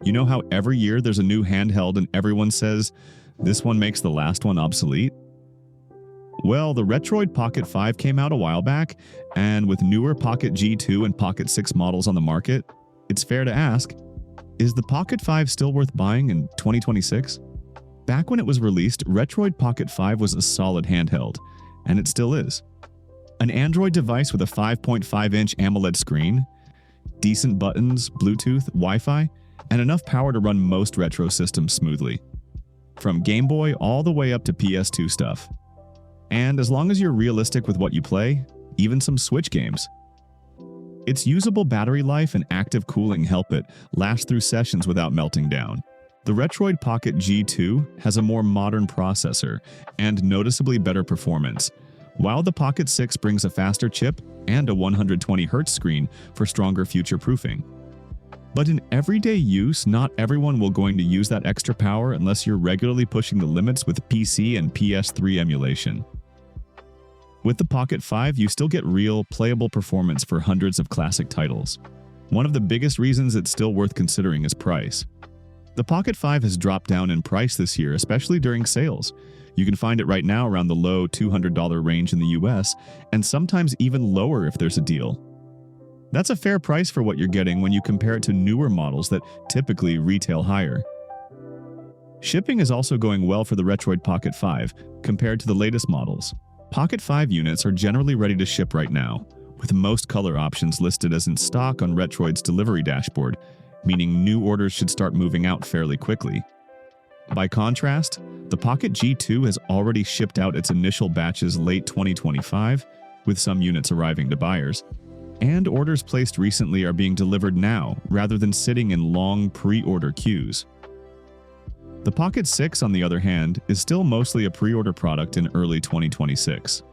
You know how every year there's a new handheld and everyone says, this one makes the last one obsolete? Well, the Retroid Pocket 5 came out a while back, and with newer Pocket G2 and Pocket 6 models on the market, it's fair to ask, is the Pocket 5 still worth buying in 2026? Back when it was released, Retroid Pocket 5 was a solid handheld, and it still is. An Android device with a 5.5-inch AMOLED screen, decent buttons, Bluetooth, Wi-Fi, and enough power to run most retro systems smoothly. From Game Boy all the way up to PS2 stuff. And as long as you're realistic with what you play, even some Switch games. Its usable battery life and active cooling help it last through sessions without melting down. The Retroid Pocket G2 has a more modern processor and noticeably better performance, while the Pocket 6 brings a faster chip and a 120Hz screen for stronger future-proofing. But in everyday use, not everyone will going to use that extra power unless you're regularly pushing the limits with PC and PS3 emulation. With the Pocket 5, you still get real, playable performance for hundreds of classic titles. One of the biggest reasons it's still worth considering is price. The Pocket 5 has dropped down in price this year, especially during sales. You can find it right now around the low $200 range in the US, and sometimes even lower if there's a deal. That's a fair price for what you're getting when you compare it to newer models that typically retail higher. Shipping is also going well for the Retroid Pocket 5 compared to the latest models. Pocket 5 units are generally ready to ship right now, with most color options listed as in stock on Retroid's delivery dashboard, meaning new orders should start moving out fairly quickly. By contrast, the Pocket G2 has already shipped out its initial batches late 2025, with some units arriving to buyers, and orders placed recently are being delivered now rather than sitting in long pre-order queues. The Pocket 6, on the other hand, is still mostly a pre-order product in early 2026.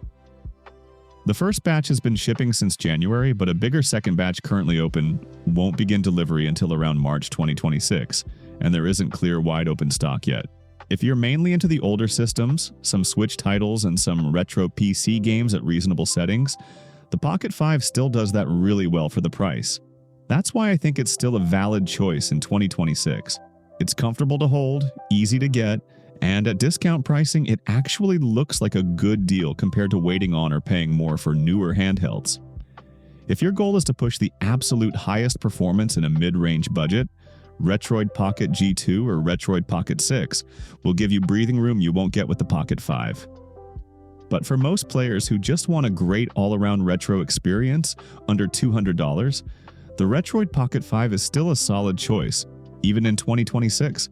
The first batch has been shipping since January, but a bigger second batch currently open won't begin delivery until around March 2026, and there isn't clear wide open stock yet. If you're mainly into the older systems, some Switch titles, and some retro PC games at reasonable settings, the Pocket 5 still does that really well for the price. That's why I think it's still a valid choice in 2026. It's comfortable to hold, easy to get, and at discount pricing, it actually looks like a good deal compared to waiting on or paying more for newer handhelds. If your goal is to push the absolute highest performance in a mid-range budget, Retroid Pocket G2 or Retroid Pocket 6 will give you breathing room you won't get with the Pocket 5. But for most players who just want a great all-around retro experience under $200, the Retroid Pocket 5 is still a solid choice, even in 2026.